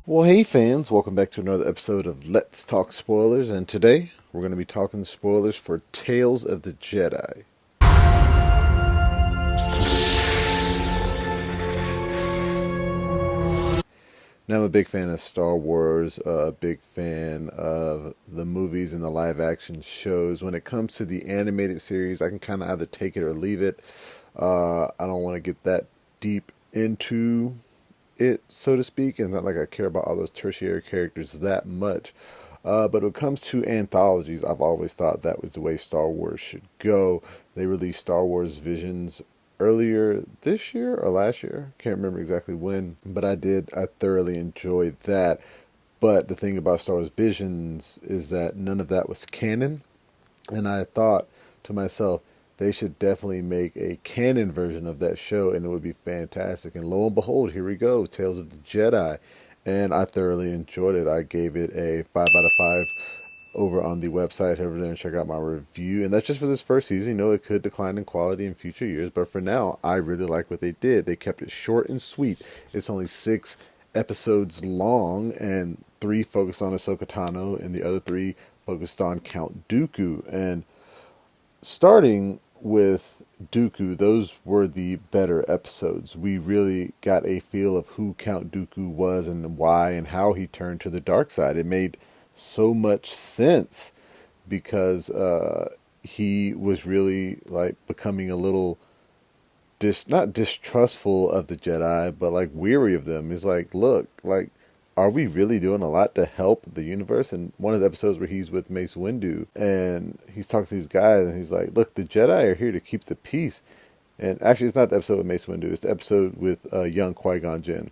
Well, hey fans, welcome back to another episode of Let's Talk Spoilers, and today we're going to be talking spoilers for Tales of the Jedi. Now, I'm a big fan of Star Wars, a big fan of the movies and the live action shows. When it comes to the animated series, I can kind of either take it or leave it. I don't want to get that deep into it, so to speak. And not like I care about all those tertiary characters that much. But when it comes to anthologies, I've always thought that was the way Star Wars should go. They released Star Wars Visions earlier this year or last year. Can't remember exactly when, but I did. I thoroughly enjoyed that. But the thing about Star Wars Visions is that none of that was canon. And I thought to myself, they should definitely make a canon version of that show and it would be fantastic. And lo and behold, here we go, Tales of the Jedi. And I thoroughly enjoyed it. I gave it a 5 out of 5 over on the website. Head over there and check out my review. And that's just for this first season. You know, it could decline in quality in future years. But for now, I really like what they did. They kept it short and sweet. It's only 6 episodes long, and 3 focused on Ahsoka Tano, and the other 3 focused on Count Dooku. And starting with Dooku, those were the better episodes. We really got a feel of who Count Dooku was and why and how he turned to the dark side. It made so much sense because he was really like becoming a little not distrustful of the Jedi, but like weary of them. He's like, look, like, are we really doing a lot to help the universe? And one of the episodes where he's with Mace Windu and he's talking to these guys and he's like, look, the Jedi are here to keep the peace. And actually, it's not the episode with Mace Windu. It's the episode with young Qui-Gon Jinn.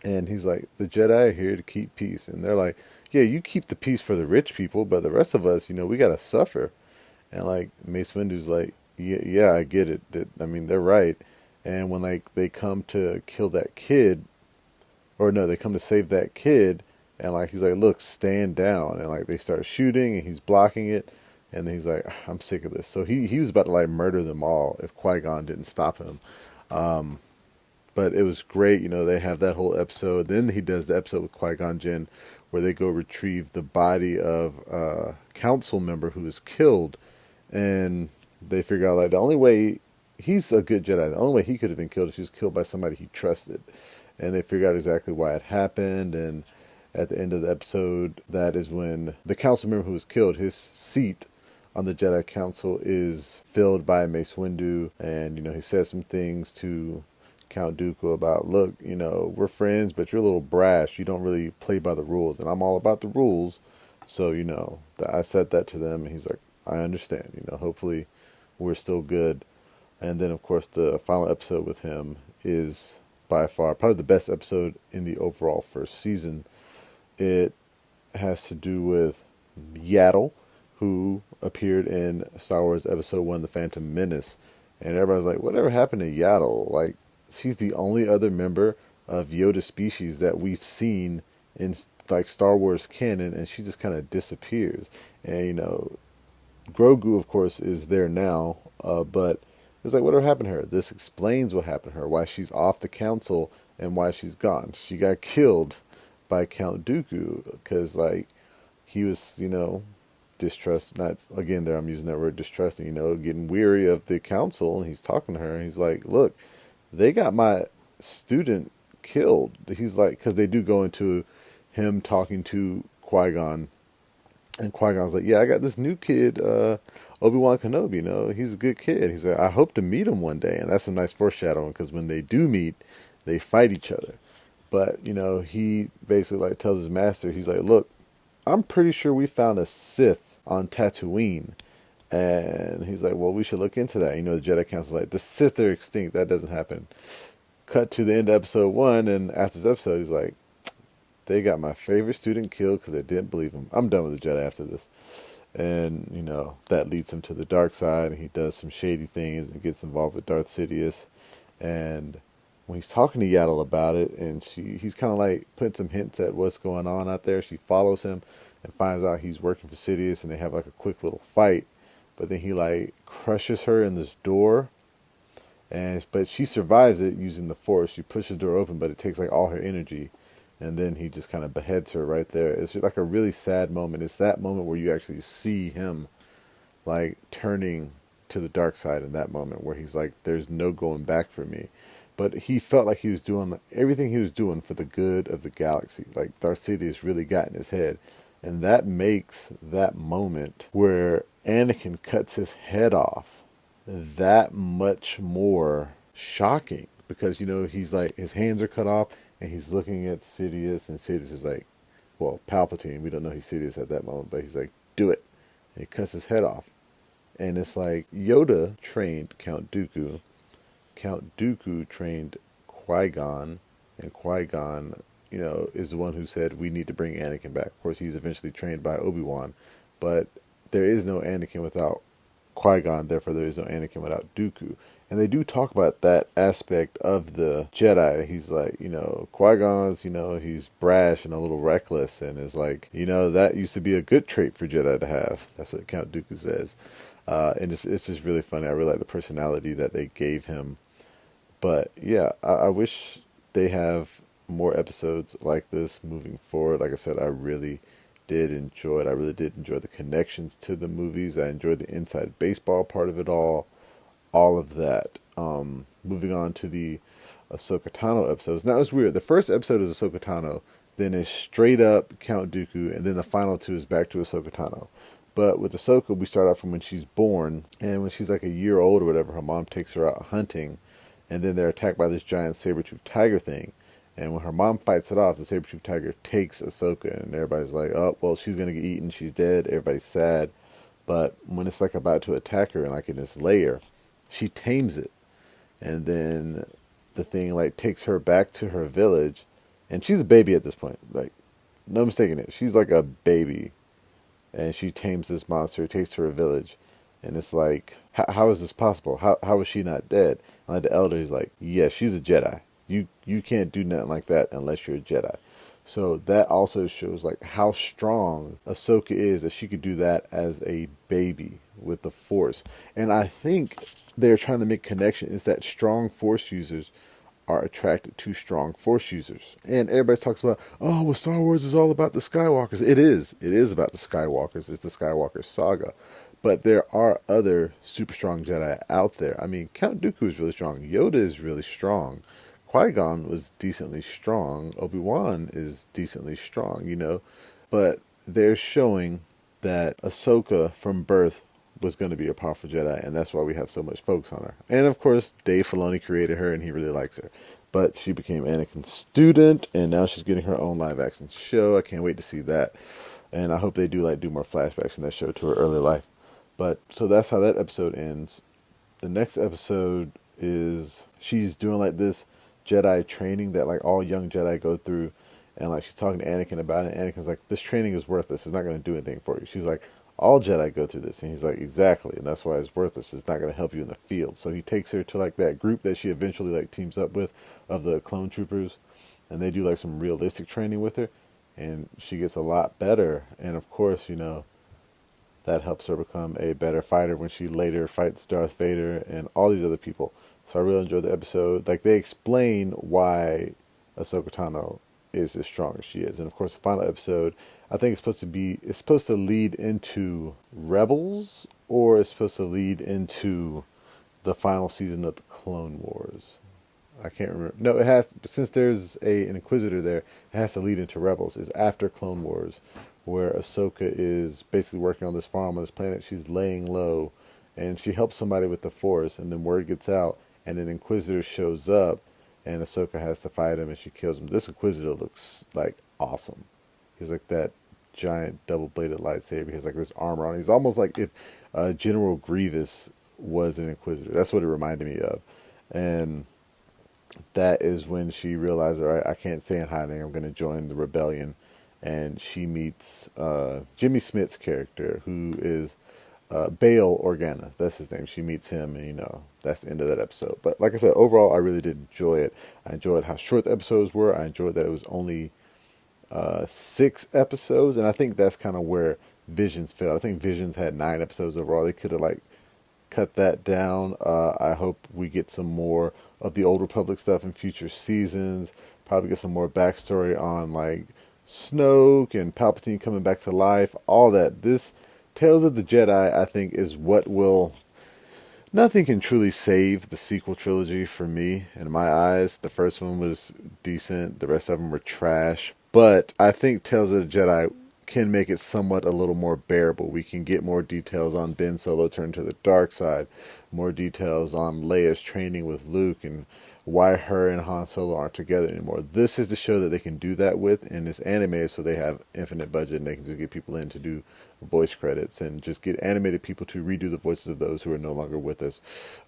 And he's like, the Jedi are here to keep peace. And they're like, yeah, you keep the peace for the rich people, but the rest of us, we got to suffer. And like Mace Windu's like, yeah, I get it. I mean, they're right. And when like they come to kill that kid, or no, they come to save that kid, and like he's like, look, stand down, and like they start shooting, and he's blocking it, and then he's like, I'm sick of this. So he was about to like murder them all if Qui-Gon didn't stop him. But it was great, they have that whole episode. Then he does the episode with Qui-Gon Jinn where they go retrieve the body of a council member who was killed, and they figure out like the only way he's a good Jedi, the only way he could have been killed is he was killed by somebody he trusted. And they figure out exactly why it happened. And at the end of the episode, that is when the council member who was killed, his seat on the Jedi Council is filled by Mace Windu. And, he says some things to Count Dooku about, look, we're friends, but you're a little brash. You don't really play by the rules. And I'm all about the rules. So, I said that to them. And he's like, I understand. Hopefully we're still good. And then, of course, the final episode with him is by far probably the best episode in the overall first season. It has to do with Yaddle, who appeared in Star Wars Episode 1, The Phantom Menace. And everybody's like, whatever happened to Yaddle? Like, she's the only other member of Yoda species that we've seen in like Star Wars canon, and she just kind of disappears. And, Grogu, of course, is there now, but it's like, whatever happened to her? This explains what happened to her, why she's off the council and why she's gone. She got killed by Count Dooku because, like, he was, distrust, not, again, there I'm using that word distrusting, getting weary of the council. And he's talking to her and he's like, look, they got my student killed. He's like, because they do go into him talking to Qui-Gon. And Qui-Gon's like, yeah, I got this new kid, Obi-Wan Kenobi, he's a good kid. He's like, I hope to meet him one day. And that's a nice foreshadowing because when they do meet, they fight each other. But, he basically like tells his master, he's like, look, I'm pretty sure we found a Sith on Tatooine. And he's like, well, we should look into that. The Jedi Council's like, the Sith are extinct. That doesn't happen. Cut to the end of episode 1. And after this episode, he's like, they got my favorite student killed because they didn't believe him. I'm done with the Jedi after this. And, that leads him to the dark side. And he does some shady things and gets involved with Darth Sidious. And when he's talking to Yaddle about it, and he's kind of like putting some hints at what's going on out there. She follows him and finds out he's working for Sidious. And they have like a quick little fight. But then he like crushes her in this door. But she survives it using the Force. She pushes the door open, but it takes like all her energy. and then he just kind of beheads her right there. It's just like a really sad moment. It's that moment where you actually see him like turning to the dark side in that moment where he's like, there's no going back for me. But he felt like he was doing everything he was doing for the good of the galaxy. Like Darth Sidious really got in his head. And that makes that moment where Anakin cuts his head off that much more shocking. Because, he's like, his hands are cut off and he's looking at Sidious, and Sidious is like, well, Palpatine, we don't know he's Sidious at that moment, but he's like, do it. And he cuts his head off. And it's like Yoda trained Count Dooku. Count Dooku trained Qui-Gon. And Qui-Gon, is the one who said, we need to bring Anakin back. Of course, he's eventually trained by Obi-Wan. But there is no Anakin without Qui-Gon. Therefore, there is no Anakin without Dooku. And they do talk about that aspect of the Jedi. He's like, Qui-Gon's, he's brash and a little reckless. And is like, that used to be a good trait for Jedi to have. That's what Count Dooku says. And it's just really funny. I really like the personality that they gave him. But yeah, I wish they have more episodes like this moving forward. Like I said, I really did enjoy it. I really did enjoy the connections to the movies. I enjoyed the inside baseball part of it all of that. Moving on to the Ahsoka Tano episodes. Now it's weird. The first episode is Ahsoka Tano, then it's straight up Count Dooku, and then the final two is back to Ahsoka Tano. But with Ahsoka, we start out from when she's born, and when she's like a year old or whatever, her mom takes her out hunting, and then they're attacked by this giant saber-toothed tiger thing. And when her mom fights it off, the saber-toothed tiger takes Ahsoka, and everybody's like, oh, well, she's going to get eaten, she's dead, everybody's sad. But when it's like about to attack her, and like in this lair, she tames it. And then the thing like takes her back to her village, and she's a baby at this point. Like, no mistaking it. She's like a baby. And she tames this monster, takes her to her village. And it's like, how is this possible? How is she not dead? And like the elder is like, yeah, she's a Jedi. You can't do nothing like that unless you're a Jedi. So that also shows like how strong Ahsoka is, that she could do that as a baby with the Force. And I think they're trying to make connection is that strong Force users are attracted to strong Force users. And everybody talks about, oh, well, Star Wars is all about the Skywalkers. It is. It is about the Skywalkers. It's the Skywalker saga. But there are other super strong Jedi out there. I mean, Count Dooku is really strong. Yoda is really strong. Qui-Gon was decently strong. Obi-Wan is decently strong, But they're showing that Ahsoka from birth was going to be a powerful Jedi, and that's why we have so much focus on her. And of course, Dave Filoni created her, and he really likes her. But she became Anakin's student, and now she's getting her own live-action show. I can't wait to see that. And I hope they do more flashbacks in that show to her early life. But so that's how that episode ends. The next episode is she's doing like this Jedi training that like all young Jedi go through, and like she's talking to Anakin about it. And Anakin's like, this training is worthless. It's not going to do anything for you. She's like, all Jedi go through this. And he's like, exactly. And that's why it's worthless. It's not going to help you in the field. So he takes her to like that group that she eventually like teams up with of the clone troopers. And they do like some realistic training with her. And she gets a lot better. And of course, that helps her become a better fighter when she later fights Darth Vader and all these other people. So I really enjoyed the episode. Like, they explain why Ahsoka Tano is as strong as she is. And of course, the final episode, I think it's supposed to lead into Rebels, or it's supposed to lead into the final season of the Clone Wars. I can't remember. No, it has, since there's an Inquisitor there, it has to lead into Rebels. It's after Clone Wars, where Ahsoka is basically working on this farm on this planet. She's laying low, and she helps somebody with the Force, and then word gets out, and an Inquisitor shows up, and Ahsoka has to fight him, and she kills him. This Inquisitor looks like awesome. He's like that giant double-bladed lightsaber. He has like this armor on. He's almost like if General Grievous was an Inquisitor. That's what it reminded me of. And that is when she realized, all right, I can't stay in hiding. I'm going to join the rebellion. And she meets Jimmy Smith's character, who is Bail Organa. That's his name. She meets him, and that's the end of that episode. But like I said, overall, I really did enjoy it. I enjoyed how short the episodes were. I enjoyed that it was only 6 episodes, and I think that's kind of where Visions failed. I think Visions had 9 episodes overall. They could have cut that down. I hope we get some more of the Old Republic stuff in future seasons. Probably get some more backstory on like Snoke and Palpatine coming back to life. All that. This Tales of the Jedi, I think, is what will. Nothing can truly save the sequel trilogy for me, in my eyes. The first one was decent. The rest of them were trash. But I think Tales of the Jedi can make it somewhat a little more bearable. We can get more details on Ben Solo turning to the dark side, more details on Leia's training with Luke and why her and Han Solo aren't together anymore. This is the show that they can do that with, and it's animated so they have infinite budget and they can just get people in to do voice credits and just get animated people to redo the voices of those who are no longer with us.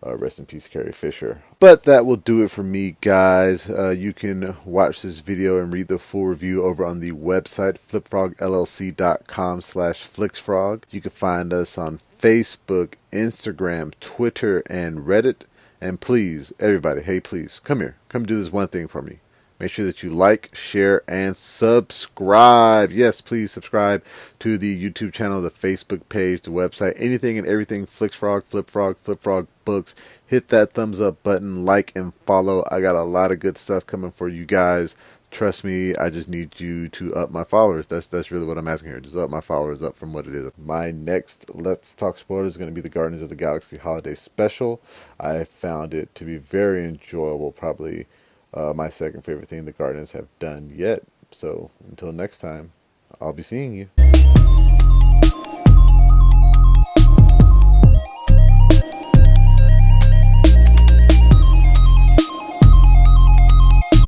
Rest in peace, Carrie Fisher. But that will do it for me, guys. You can watch this video and read the full review over on the website, flipfrogllc.com/flixfrog. You can find us on Facebook, Instagram, Twitter, and Reddit. And please, everybody, hey, please, come here. Come do this one thing for me. Make sure that you like, share, and subscribe. Yes, please subscribe to the YouTube channel, the Facebook page, the website, anything and everything Flixfrog, Flipfrog books. Hit that thumbs up button, like, and follow. I got a lot of good stuff coming for you guys. Trust me, I just need you to up my followers. That's really what I'm asking here. Just up my followers up from what it is. My next Let's Talk Spoilers is going to be the Guardians of the Galaxy Holiday Special. I found it to be very enjoyable, probably my second favorite thing the Guardians have done yet. So until next time, I'll be seeing you.